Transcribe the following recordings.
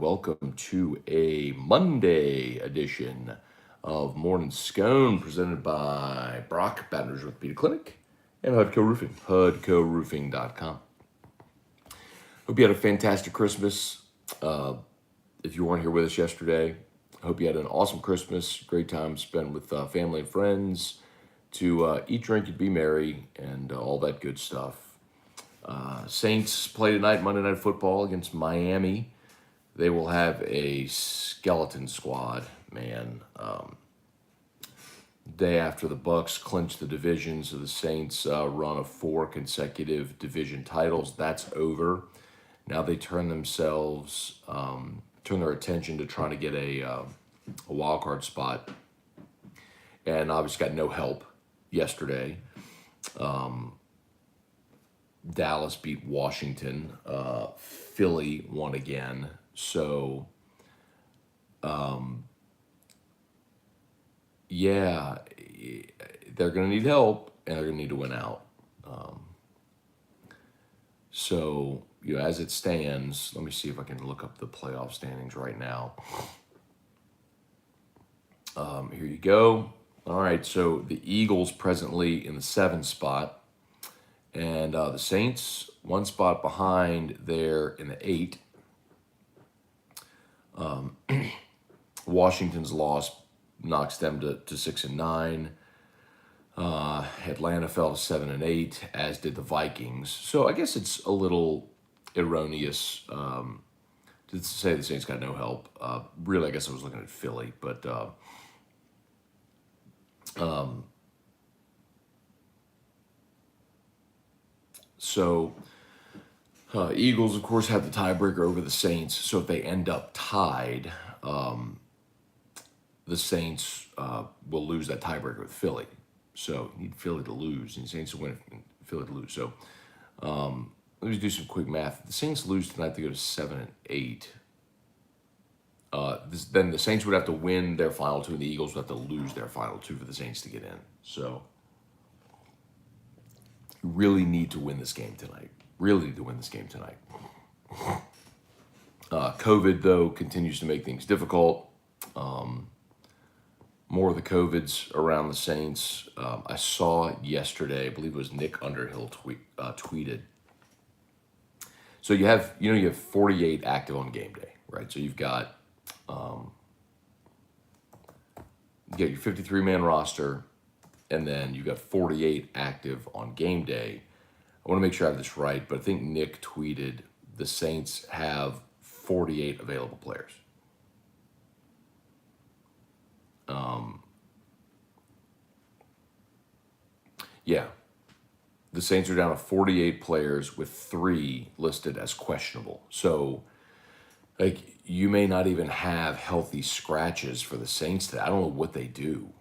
welcome to a Monday edition of Morning Scone presented by Brock, Baton Rouge Orthopedic Clinic, and Hudco Roofing, hudcoroofing.com. Hope you had a fantastic Christmas. If you weren't here with us yesterday, I hope you had an awesome Christmas, great time spent with family and friends to eat, drink, and be merry, and all that good stuff. Saints play tonight, Monday Night Football against Miami. They will have a skeleton squad, man. Day after the Bucks clinched the division, so the Saints run of 4 consecutive division titles. That's over. Now they turn their attention to trying to get a wild card spot, and obviously got no help yesterday. Dallas beat Washington. Philly won again. So, yeah, they're going to need help, and they're going to need to win out. So, as it stands, let me see if I can look up the playoff standings right now. Here you go. All right, so the Eagles presently in the 7th spot. And the Saints, 1 spot behind there in the 8. Washington's loss knocks them to 6 and 9. Atlanta fell to 7 and 8, as did the Vikings. So I guess it's a little erroneous to say the Saints got no help. Really, I guess I was looking at Philly, but So, Eagles, of course, have the tiebreaker over the Saints. So if they end up tied, the Saints will lose that tiebreaker with Philly. So you need Philly to lose, and the Saints to win, and Philly to lose. So let me do some quick math. If the Saints lose tonight, they go to 7 and 8. Then the Saints would have to win their final 2, and the Eagles would have to lose their final 2 for the Saints to get in. So you really need to win this game tonight. COVID, though, continues to make things difficult. More of the COVIDs around the Saints. I saw yesterday, I believe it was Nick Underhill tweeted. So you have 48 active on game day, right? So you've got your 53-man roster, and then you've got 48 active on game day. I want to make sure I have this right, but I think Nick tweeted the Saints have 48 available players. Yeah. The Saints are down to 48 players with 3 listed as questionable. So, you may not even have healthy scratches for the Saints today. I don't know what they do.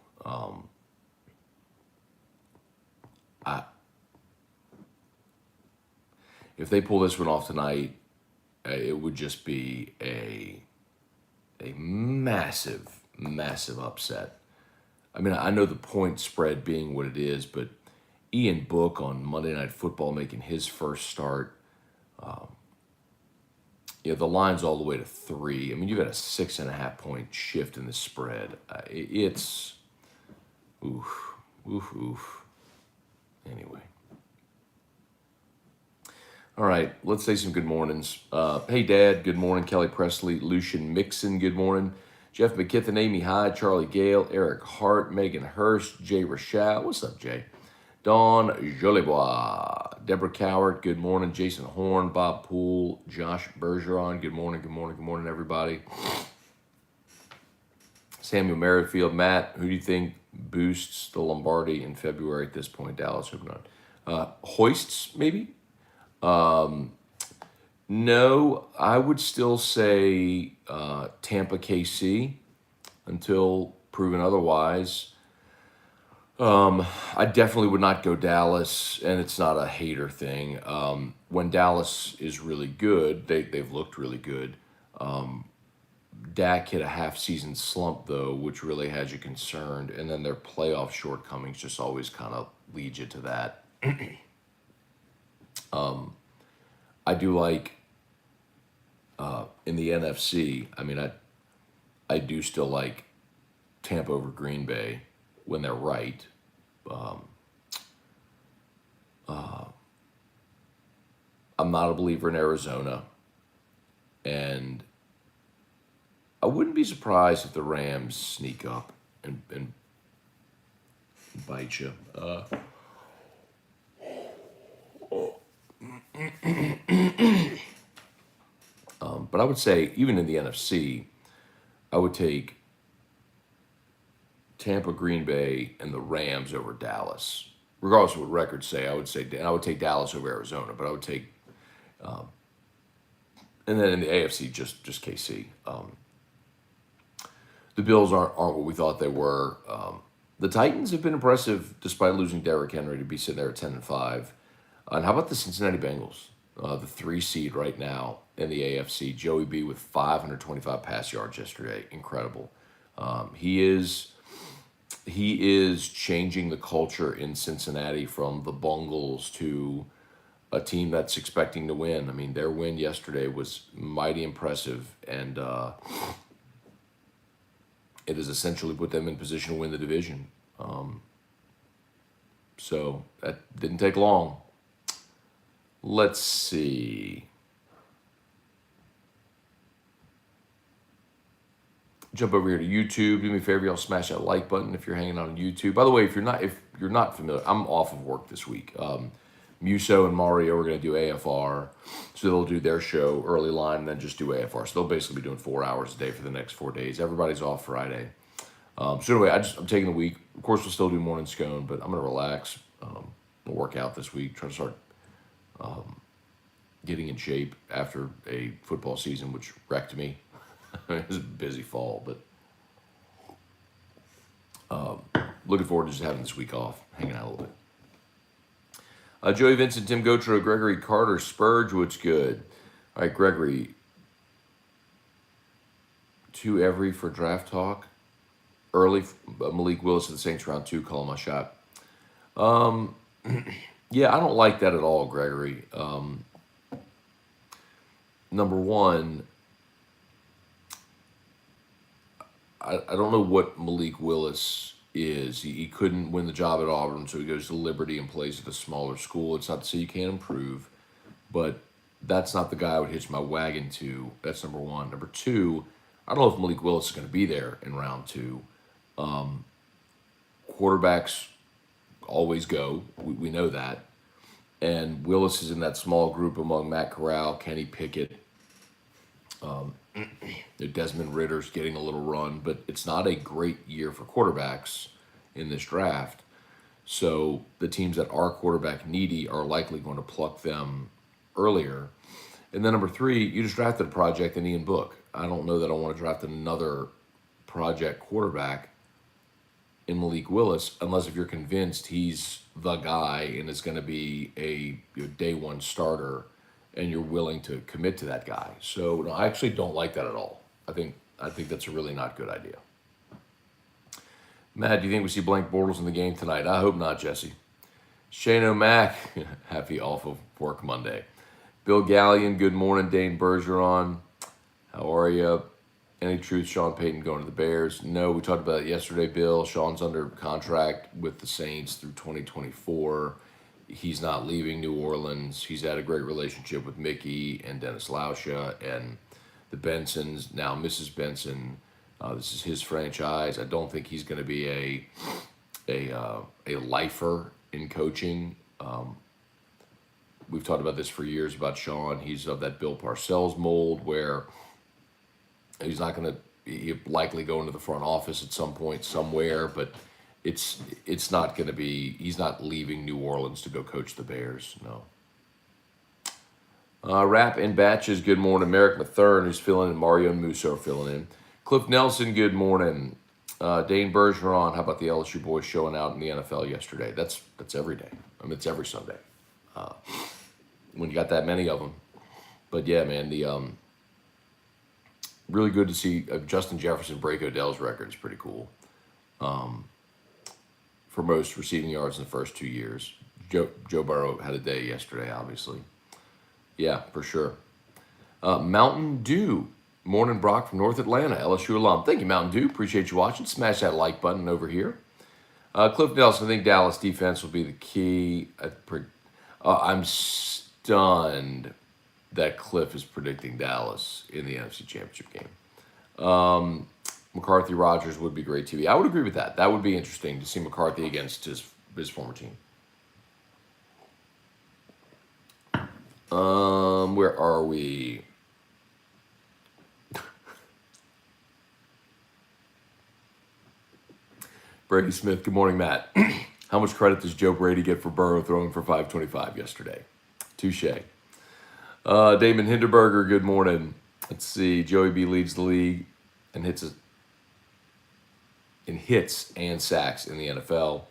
If they pull this one off tonight, it would just be a massive upset. I mean, I know the point spread being what it is, but Ian Book on Monday Night Football making his first start, the line's all the way to 3. I mean, you've got a 6.5 point shift in the spread. It's oof. Anyway. All right, let's say some good mornings. Hey, Dad, good morning. Kelly Presley, Lucian Mixon, good morning. Jeff McKithen, Amy Hyde, Charlie Gale, Eric Hart, Megan Hurst, Jay Rashad. What's up, Jay? Dawn Jolibois, Deborah Coward, good morning. Jason Horn, Bob Poole, Josh Bergeron, good morning, everybody. Samuel Merrifield, Matt, who do you think boosts the Lombardi in February at this point? Dallas, hope not. Hoists, maybe? No, I would still say Tampa KC until proven otherwise. I definitely would not go Dallas, and it's not a hater thing. When Dallas is really good, they've looked really good. Dak hit a half-season slump, though, which really has you concerned, and then their playoff shortcomings just always kind of lead you to that. I do like In the NFC, I mean, I do still like Tampa over Green Bay when they're right. I'm not a believer in Arizona, and I wouldn't be surprised if the Rams sneak up and bite you. But I would say, even in the NFC, I would take Tampa, Green Bay, and the Rams over Dallas. Regardless of what records say, I would say, and I would take Dallas over Arizona, but I would take, and then in the AFC, just KC. The Bills aren't what we thought they were. The Titans have been impressive despite losing Derrick Henry to be sitting there at 10-5. And how about the Cincinnati Bengals, the 3 seed right now in the AFC? Joey B with 525 pass yards yesterday, incredible. He is changing the culture in Cincinnati from the Bungles to a team that's expecting to win. I mean, their win yesterday was mighty impressive, and it has essentially put them in position to win the division. So that didn't take long. Let's see. Jump over here to YouTube. Do me a favor, y'all smash that like button if you're hanging on YouTube. By the way, if you're not familiar, I'm off of work this week. Muso and Mario are going to do AFR, so they'll do their show early line and then just do AFR. So they'll basically be doing 4 hours a day for the next 4 days. Everybody's off Friday. So anyway, I'm taking the week. Of course, we'll still do morning scone, but I'm going to relax. We'll work out this week. Try to start getting in shape after a football season, which wrecked me. It was a busy fall, but looking forward to just having this week off, hanging out a little bit. Joey Vincent, Tim Gotro, Gregory Carter, Spurge, what's good? All right, Gregory. 2 every for draft talk. Early, Malik Willis of the Saints round 2, calling my shot. Yeah, I don't like that at all, Gregory. Number one, I don't know what Malik Willis is. He couldn't win the job at Auburn, so he goes to Liberty and plays at a smaller school. It's not to say you can't improve, but that's not the guy I would hitch my wagon to. That's number one. Number two, I don't know if Malik Willis is going to be there in round 2. Quarterbacks always go. We know that. And Willis is in that small group among Matt Corral, Kenny Pickett, Desmond Ritter's getting a little run, but it's not a great year for quarterbacks in this draft. So the teams that are quarterback needy are likely going to pluck them earlier. And then number 3, you just drafted a project in Ian Book. I don't know that I want to draft another project quarterback in Malik Willis unless if you're convinced he's the guy and is going to be a day one starter and you're willing to commit to that guy. So no, I actually don't like that at all. I think that's a really not good idea. Matt, do you think we see blank Bortles in the game tonight? I hope not, Jesse. Shane O'Mac, happy off of work Monday. Bill Gallion, good morning. Dane Bergeron, how are you? Any truth, Sean Payton going to the Bears? No, we talked about it yesterday, Bill. Sean's under contract with the Saints through 2024. He's not leaving New Orleans. He's had a great relationship with Mickey and Dennis Lauscha and the Bensons. Now, Mrs. Benson, this is his franchise. I don't think he's going to be a lifer in coaching. We've talked about this for years about Sean. He's of that Bill Parcells mold where he's not going to. He'll likely go into the front office at some point somewhere, but it's not going to be. He's not leaving New Orleans to go coach the Bears. No. Rap in batches. Good morning, Merrick Mathern, who's filling in. Mario and Musso are filling in. Cliff Nelson. Good morning. Dane Bergeron. How about the LSU boys showing out in the NFL yesterday? That's every day. I mean, it's every Sunday. When you got that many of them. But yeah, man, the really good to see Justin Jefferson break Odell's record. It's pretty cool. For most receiving yards in the first 2 years. Joe Burrow had a day yesterday, obviously. Yeah, for sure. Mountain Dew. Morning, Brock from North Atlanta, LSU alum. Thank you, Mountain Dew. Appreciate you watching. Smash that like button over here. Cliff Nelson, I think Dallas defense will be the key. I'm stunned that Cliff is predicting Dallas in the NFC Championship game. McCarthy Rodgers would be great TV. I would agree with that. That would be interesting to see McCarthy against his former team. Where are we? Brady Smith, good morning, Matt. How much credit does Joe Brady get for Burrow throwing for 525 yesterday? Touche. Damon Hinderberger, good morning. Let's see. Joey B leads the league and hits and sacks in the NFL.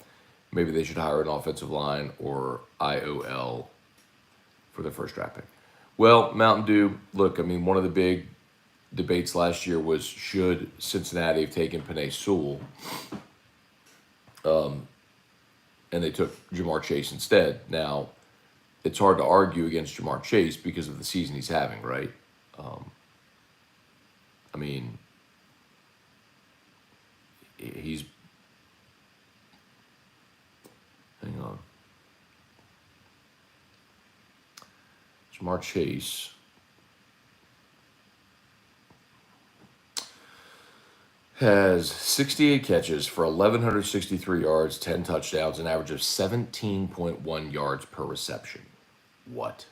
Maybe they should hire an offensive line or IOL for their first draft pick. Well, Mountain Dew, look, I mean, one of the big debates last year was should Cincinnati have taken Penei Sewell? And they took Jamar Chase instead. Now, it's hard to argue against Jamar Chase because of the season he's having, right? I mean, he's... Hang on. Jamar Chase has 68 catches for 1,163 yards, 10 touchdowns, an average of 17.1 yards per reception. What?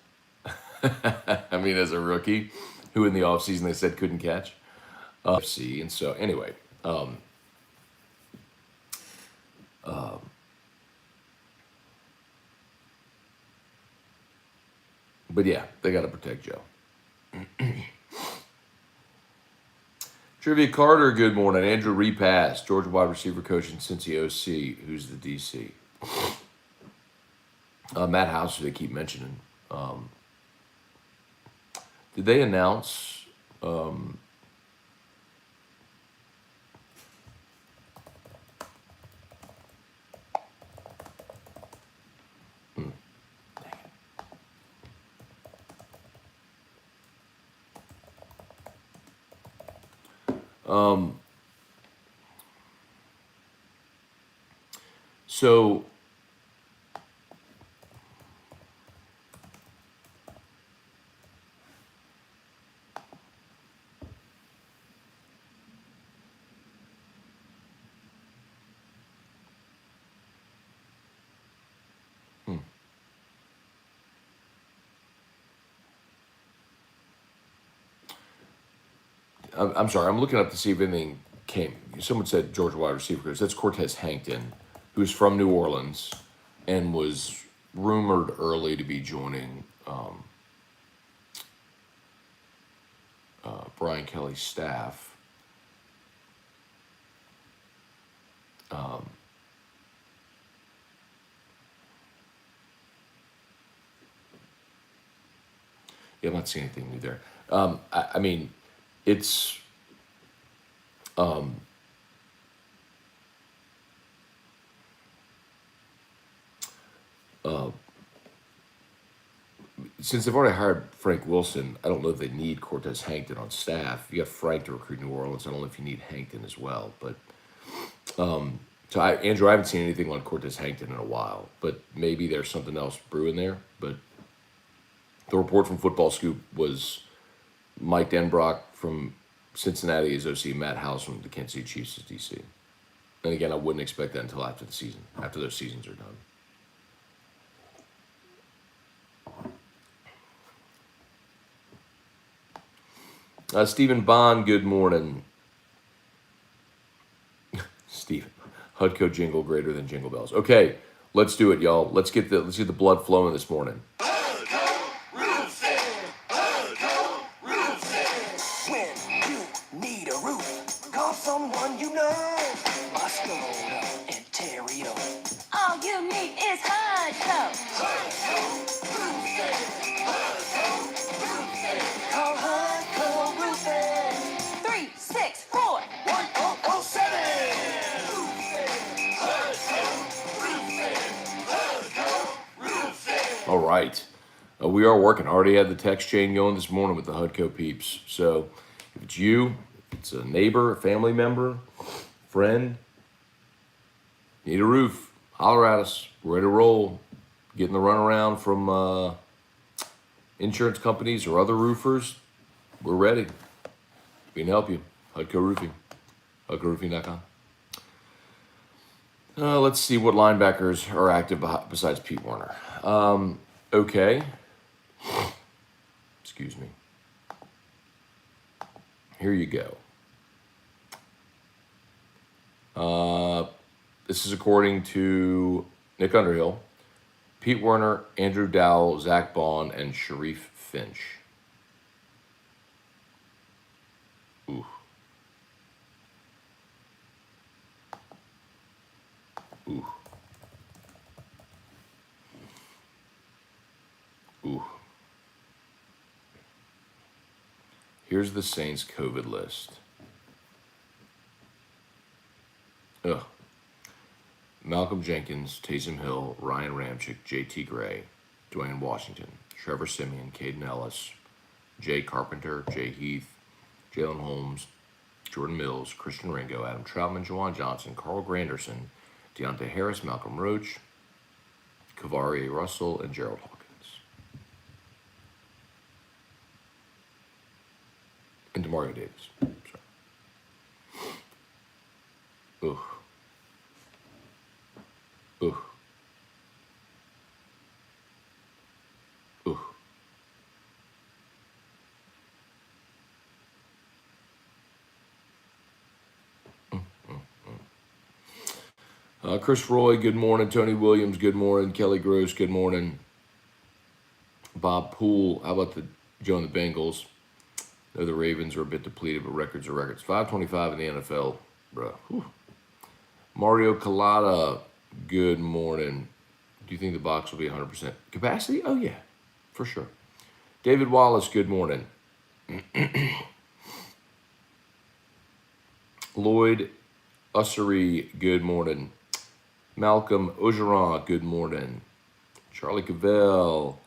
I mean, as a rookie, who in the offseason they said couldn't catch. And so, anyway. But yeah, they got to protect Joe. Trivia Carter, good morning. Andrew Repass, Georgia wide receiver coach and Cincy OC. Who's the DC? Matt House, who they keep mentioning. Did they announce... So, I'm sorry, I'm looking up to see if anything came. Someone said Georgia wide receiver coach. That's Cortez Hankton, who's from New Orleans and was rumored early to be joining Brian Kelly's staff. Yeah, I'm not seeing anything new there. I mean, it's since they've already hired Frank Wilson, I don't know if they need Cortez Hankton on staff. You got Frank to recruit New Orleans. I don't know if you need Hankton as well. But Andrew, I haven't seen anything on Cortez Hankton in a while. But maybe there's something else brewing there. But the report from Football Scoop was Mike Denbrock from Cincinnati is OC, Matt House from the Kansas City Chiefs is DC. And again, I wouldn't expect that until after the season, after those seasons are done. Stephen Bond, good morning. Stephen, Hudco jingle greater than Jingle Bells. Okay, let's do it, y'all. Let's get the blood flowing this morning. Hudco Roofing, Hudco Roofing. When you need a roof, call someone you know. Scone and Terrio. All you need is Hudco. Hudco Roofing, Hudco Roofing. Call Hudco Roofing. 364 1007. Hudco Roofing, Hudco Roofing. All right. We are working. Already had the text chain going this morning with the Hudco peeps. So if it's you, if it's a neighbor, a family member, friend, need a roof, holler at us. We're ready to roll. Getting the runaround from insurance companies or other roofers. We're ready. We can help you. Hudco Roofing. HudcoRoofing.com. Let's see what linebackers are active besides Pete Werner. Okay. Excuse me. Here you go. This is according to Nick Underhill. Pete Werner, Andrew Dowell, Zach Bond, and Sharif Finch. Ooh. Ooh. Ooh. Here's the Saints COVID list. Ugh. Malcolm Jenkins, Taysom Hill, Ryan Ramczyk, J.T. Gray, Dwayne Washington, Trevor Siemian, Caden Ellis, Jay Carpenter, Jay Heath, Jalen Holmes, Jordan Mills, Christian Ringo, Adam Troutman, Juwan Johnson, Carl Granderson, Deontay Harris, Malcolm Roach, Kavarie Russell, and Gerald Hawkins. And DeMario Davis. Sorry. Ugh. Ugh. Ugh. Chris Roy, good morning. Tony Williams, good morning. Kelly Gross, good morning. Bob Poole, how about the Joe and the Bengals? No, the Ravens are a bit depleted, but records are records. 525 in the NFL, bro. Whew. Mario Collada, good morning. Do you think the box will be 100% capacity? Oh, yeah, for sure. David Wallace, good morning. Lloyd Ussery, good morning. Malcolm Ogeron, good morning. Charlie Cavell,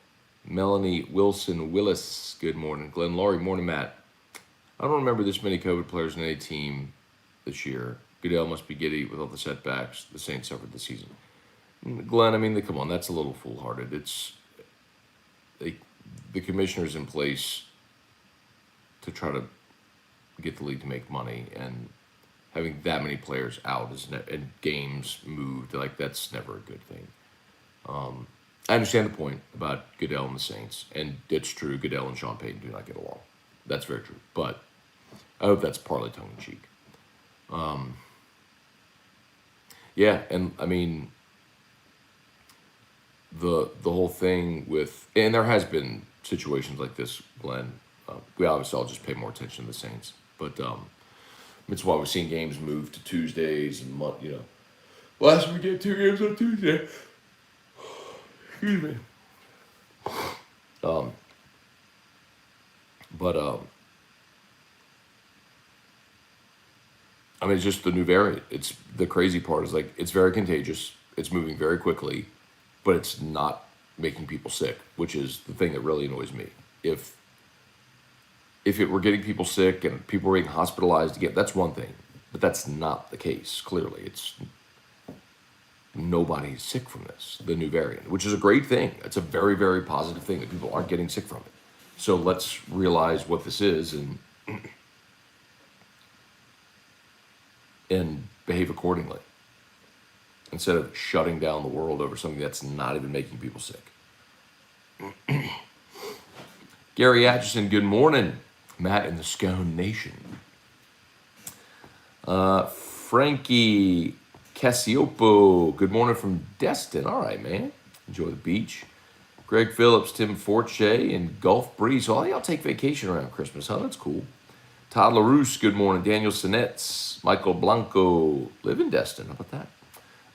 Melanie Wilson Willis, good morning. Glenn Laurie, morning, Matt. I don't remember this many COVID players in any team this year. Goodell must be giddy with all the setbacks the Saints suffered this season. Glenn, I mean, come on, that's a little foolhardy. It's the commissioner's in place to try to get the league to make money, and having that many players out and games moved, like, that's never a good thing. I understand the point about Goodell and the Saints, and it's true, Goodell and Sean Payton do not get along. That's very true, but I hope that's partly tongue-in-cheek. Yeah, and I mean, the whole thing with, and there has been situations like this, Glenn. We obviously all just pay more attention to the Saints, but it's why we've seen games move to Tuesdays and last week we get 2 games on Tuesday. Excuse me. I mean, it's just the new variant. It's the crazy part is, like, it's very contagious. It's moving very quickly, but it's not making people sick, which is the thing that really annoys me. If it were getting people sick and people were getting hospitalized again, that's one thing, but that's not the case. Clearly, it's nobody's sick from this, the new variant, which is a great thing. It's a very, very positive thing that people aren't getting sick from it. So let's realize what this is and behave accordingly, instead of shutting down the world over something that's not even making people sick. Gary Atchison, good morning. Matt in the Scone Nation. Frankie Cassiopo, good morning from Destin. All right, man. Enjoy the beach. Greg Phillips, Tim Forche, and Gulf Breeze. All y'all take vacation around Christmas, huh? That's cool. Todd LaRousse, good morning. Daniel Sinetz, Michael Blanco, live in Destin. How about that?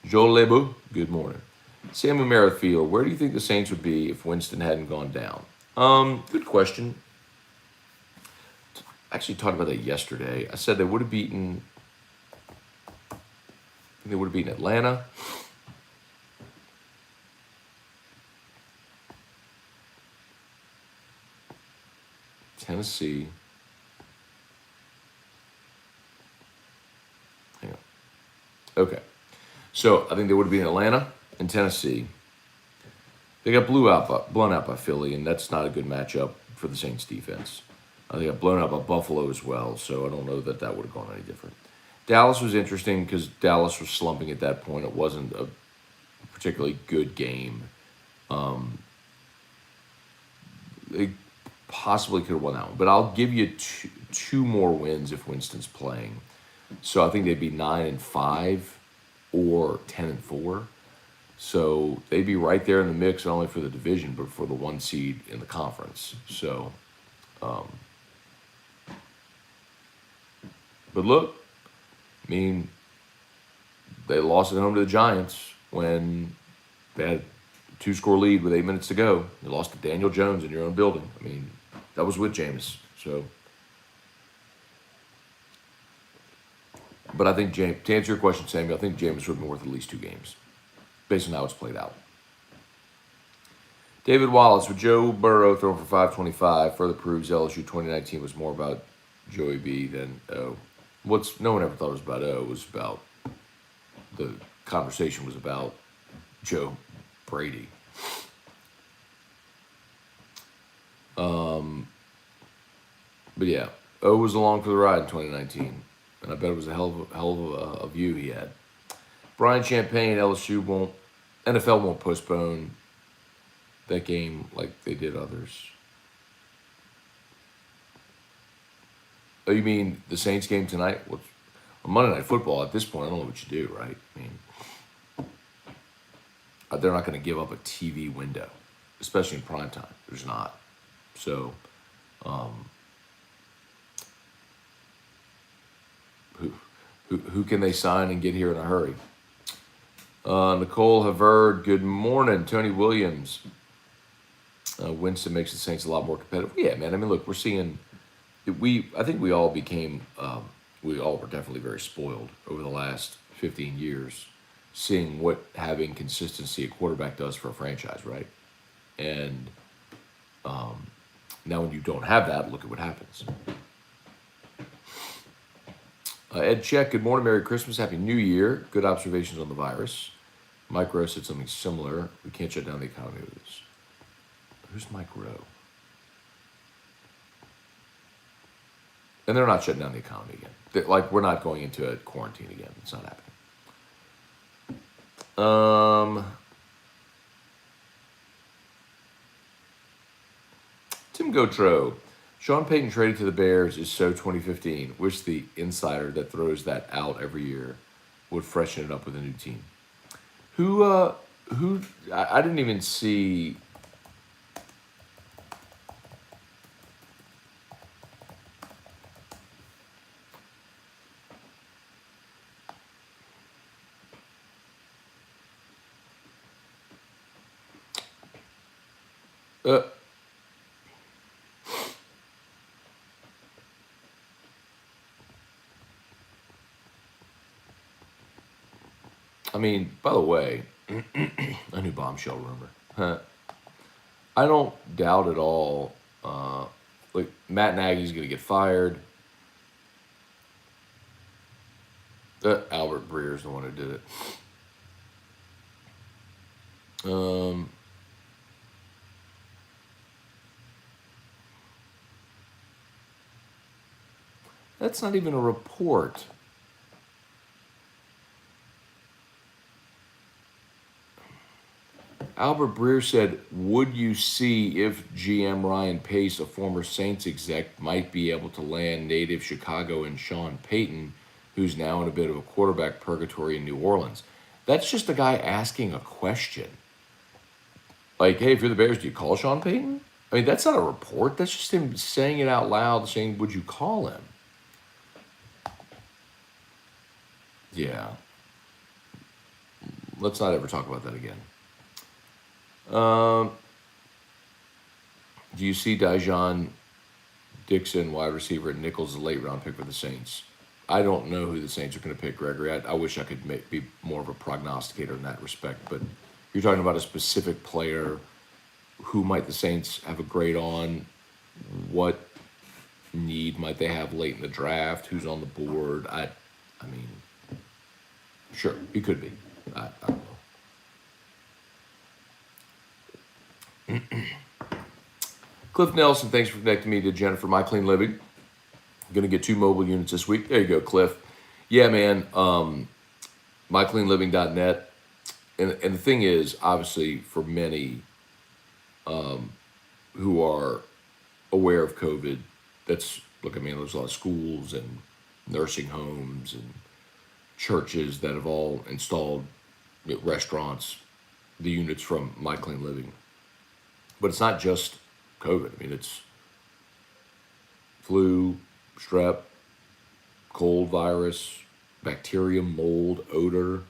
Joe Lebu, good morning. Samuel Merrifield, where do you think the Saints would be if Winston hadn't gone down? Good question. I actually talked about that yesterday. I said they would have beaten Atlanta. Tennessee. Hang on. Okay. So I think they would have been Atlanta and Tennessee. They got blown out by Philly, and that's not a good matchup for the Saints defense. They got blown out by Buffalo as well, so I don't know that would have gone any different. Dallas was interesting because Dallas was slumping at that point. It wasn't a particularly good game. They possibly could have won that one, but I'll give you two more wins if Winston's playing. So I think they'd be 9-5 or 10-4. So they'd be right there in the mix, not only for the division, but for the 1 seed in the conference. So, but look, I mean, they lost at home to the Giants when they had a 2-score lead with 8 minutes to go. You lost to Daniel Jones in your own building. I mean, that was with Jameis. So, but I think, to answer your question, Samuel, I think Jameis would have been worth at least 2 games, based on how it's played out. David Wallace, with Joe Burrow throwing for 525, further proves LSU 2019 was more about Joey B than O. No one ever thought it was about O. It was about, the conversation was about Joe Brady. But yeah, O was along for the ride in 2019, and I bet it was a hell of a view he had. Brian Champagne, NFL won't postpone that game like they did others. Oh, you mean the Saints game tonight? Well, on Monday Night Football, at this point, I don't know what you do, right? I mean, they're not going to give up a TV window, especially in prime time. There's not. So, who can they sign and get here in a hurry? Nicole Havard, good morning. Tony Williams. Winston makes the Saints a lot more competitive. Yeah, man. I mean, look, we're seeing. I think we all became. We all were definitely very spoiled over the last 15 years, seeing what having consistency at quarterback does for a franchise, right? And now when you don't have that, look at what happens. Ed Check, good morning, Merry Christmas, Happy New Year. Good observations on the virus. Mike Rowe said something similar. We can't shut down the economy with this. Who's Mike Rowe? And they're not shutting down the economy again. We're not going into a quarantine again. It's not happening. Tim Gautreau. Sean Payton traded to the Bears is so 2015. Wish the insider that throws that out every year would freshen it up with a new team. I didn't even see. I mean, by the way, a new bombshell rumor. I don't doubt at all. Matt Nagy's going to get fired. Albert Breer's the one who did it. That's not even a report. Albert Breer said, would you see if GM Ryan Pace, a former Saints exec, might be able to land native Chicago and Sean Payton, who's now in a bit of a quarterback purgatory in New Orleans? That's just a guy asking a question. Like, hey, if you're the Bears, do you call Sean Payton? I mean, that's not a report. That's just him saying it out loud, saying, would you call him? Yeah. Let's not ever talk about that again. Do you see Dijon Dixon, wide receiver at Nichols, a late round pick for the Saints? I don't know who the Saints are going to pick, Gregory. I wish I could be more of a prognosticator in that respect, but you're talking about a specific player. Who might the Saints have a grade on? What need might they have late in the draft? Who's on the board? I mean, sure, he could be. I don't know. Cliff Nelson, thanks for connecting me to Jennifer My Clean Living. I'm gonna get 2 mobile units this week. There you go, Cliff. Yeah, man. MyCleanLiving.net. And the thing is, obviously, for many who are aware of COVID, there's a lot of schools and nursing homes and churches that have all installed restaurants, the units from My Clean Living. But it's not just COVID. I mean, it's flu, strep, cold virus, bacterium, mold, odor,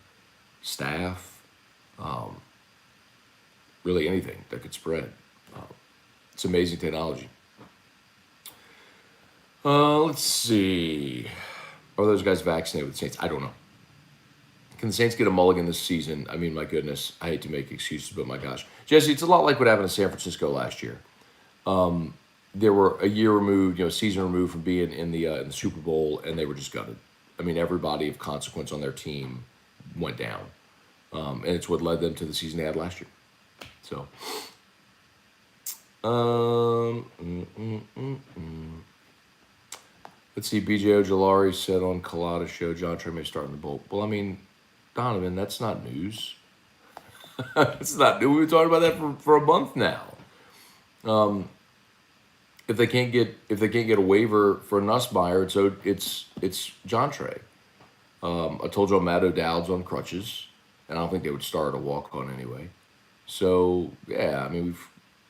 staph, really anything that could spread. It's amazing technology. Let's see. Are those guys vaccinated with the Saints? I don't know. Can the Saints get a mulligan this season? I mean, my goodness, I hate to make excuses, but my gosh. Jesse, it's a lot like what happened in San Francisco last year. They were a year removed, season removed from being in the Super Bowl, and they were just gutted. I mean, everybody of consequence on their team went down. And it's what led them to the season they had last year. So, let's see. BJ Ojolari said on Colada's show, John Trey may start in the bowl. Well, I mean, Donovan, that's not news. It's not new. We've been talking about that for a month now. If they can't get a waiver for Nussmeier, it's John Trey. I told you Matt O'Dowd's on crutches, and I don't think they would start a walk on anyway. So yeah, I mean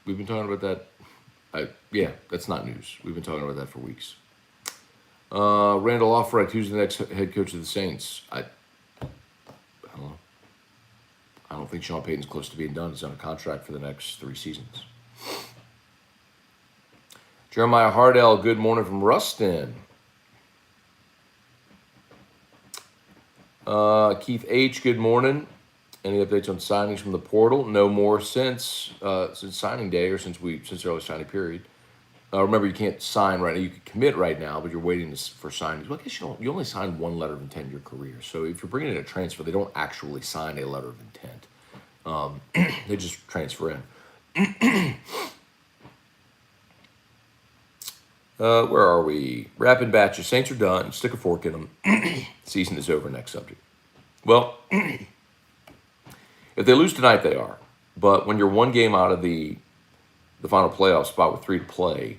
we've been talking about that. That's not news. We've been talking about that for weeks. Randall Offrecht, who's the next head coach of the Saints? I don't know. I don't think Sean Payton's close to being done. He's on a contract for the next 3 seasons. Jeremiah Hardell, good morning from Ruston. Keith H, good morning. Any updates on signings from the portal? No more since signing day or since early signing period. Remember, you can't sign right now. You can commit right now, but you're waiting for signings. Well, I guess you only sign 1 letter of intent in your career. So if you're bringing in a transfer, they don't actually sign a letter of intent. They just transfer in. Where are we? Rapid batches. Saints are done. Stick a fork in them. Season is over. Next subject. Well, if they lose tonight, they are. But when you're 1 game out of the final playoff spot with 3 to play,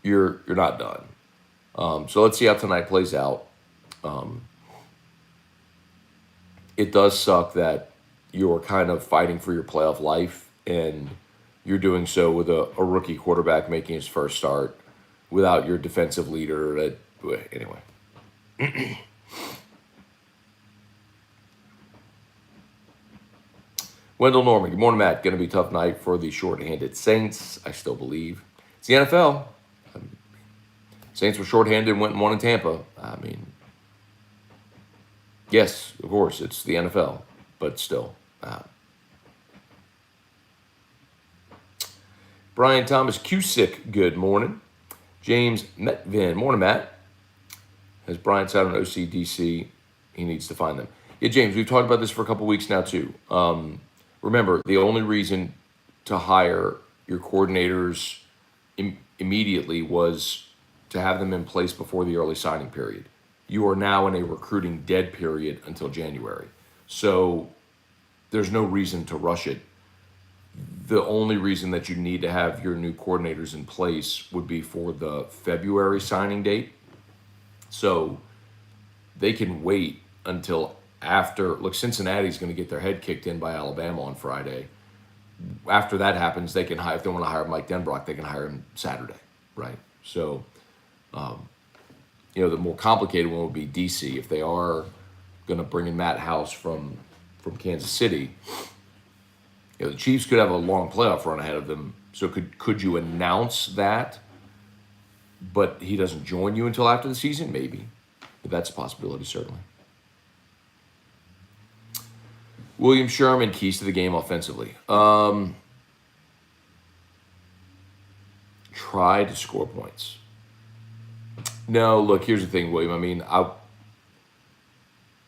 you're not done. So let's see how tonight plays out. It does suck that you're kind of fighting for your playoff life, and you're doing so with a rookie quarterback making his first start without your defensive leader. Anyway. Wendell Norman, good morning, Matt. Going to be a tough night for the short-handed Saints, I still believe. It's the NFL. Saints were short-handed and went and won in Tampa. I mean, yes, of course, it's the NFL, but still. Brian Thomas Cusick, good morning. James Metvin, morning, Matt. Has Brian said on OCDC, he needs to find them. Yeah, James, we've talked about this for a couple weeks now, too. Remember, the only reason to hire your coordinators immediately was to have them in place before the early signing period. You are now in a recruiting dead period until January. So there's no reason to rush it. The only reason that you need to have your new coordinators in place would be for the February signing date. So they can wait until after. Look, Cincinnati's going to get their head kicked in by Alabama on Friday. After that happens, they can hire. If they want to hire Mike Denbrock, they can hire him Saturday, right? So, the more complicated one would be DC. If they are going to bring in Matt House from Kansas City, the Chiefs could have a long playoff run ahead of them. So could you announce that, but he doesn't join you until after the season? Maybe. But that's a possibility, certainly. William Sherman, keys to the game offensively. Try to score points. No, look, here's the thing, William. I mean,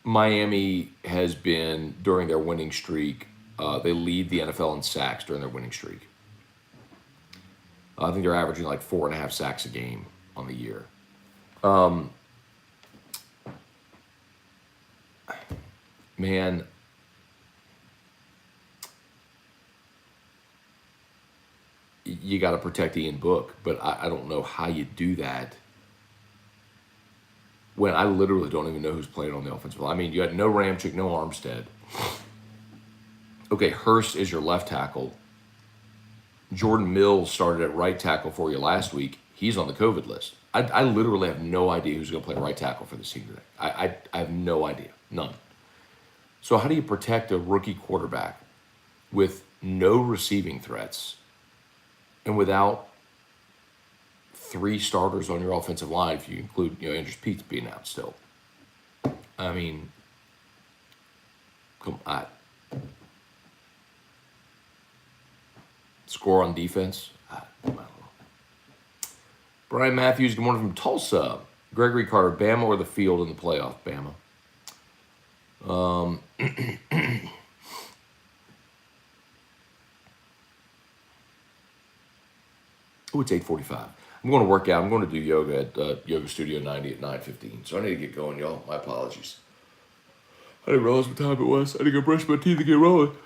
Miami has been, during their winning streak, they lead the NFL in sacks during their winning streak. I think they're averaging like 4.5 sacks a game on the year. Man, you got to protect Ian Book, but I don't know how you do that when I literally don't even know who's playing on the offensive line. I mean, you had no Ramchick, no Armstead. Okay, Hurst is your left tackle. Jordan Mills started at right tackle for you last week. He's on the COVID list. I literally have no idea who's going to play right tackle for this team today. I have no idea. None. So how do you protect a rookie quarterback with no receiving threats and without 3 starters on your offensive line, if you include, Andrews Pete's being out still? I mean, come on. Score on defense? I don't know. Brian Matthews, good morning from Tulsa. Gregory Carter, Bama or the field in the playoff? Bama. Oh, it's 8:45. I'm going to work out. I'm going to do yoga at Yoga Studio 90 at 9:15. So I need to get going, y'all. My apologies. I didn't realize what time it was. I need to go brush my teeth and get rolling.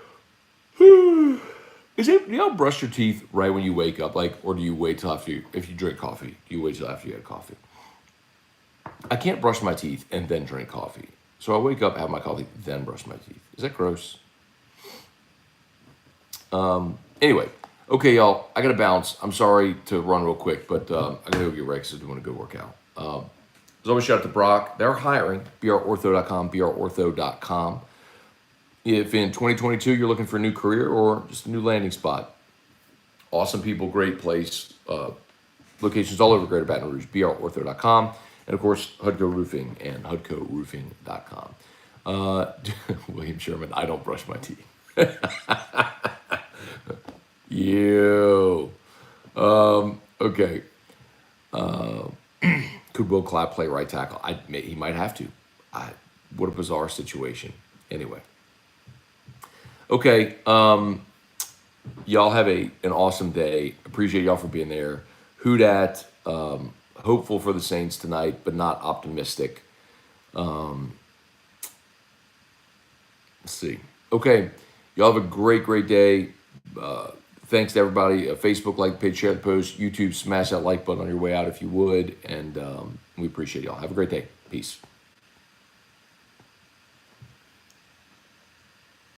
Y'all brush your teeth right when you wake up, or do you wait till after if you drink coffee? Do you wait till after you had coffee? I can't brush my teeth and then drink coffee. So I wake up, have my coffee, then brush my teeth. Is that gross? Anyway, okay, y'all, I got to bounce. I'm sorry to run real quick, but I got to go get ready because I'm doing a good workout. As always, shout out to Brock. They're hiring, brortho.com, brortho.com. If in 2022 you're looking for a new career or just a new landing spot, awesome people, great place, locations all over Greater Baton Rouge, brortho.com, and of course, Hudco Roofing and hudcoroofing.com. William Sherman, I don't brush my teeth. You. Okay. Could Will Clapp play right tackle? He might have to. What a bizarre situation. Anyway. Okay. Y'all have an awesome day. Appreciate y'all for being there. Who dat? Hopeful for the Saints tonight, but not optimistic. Let's see. Okay. Y'all have a great, great day. Thanks to everybody. Facebook like page, share the post. YouTube, smash that like button on your way out if you would. And we appreciate y'all. Have a great day. Peace.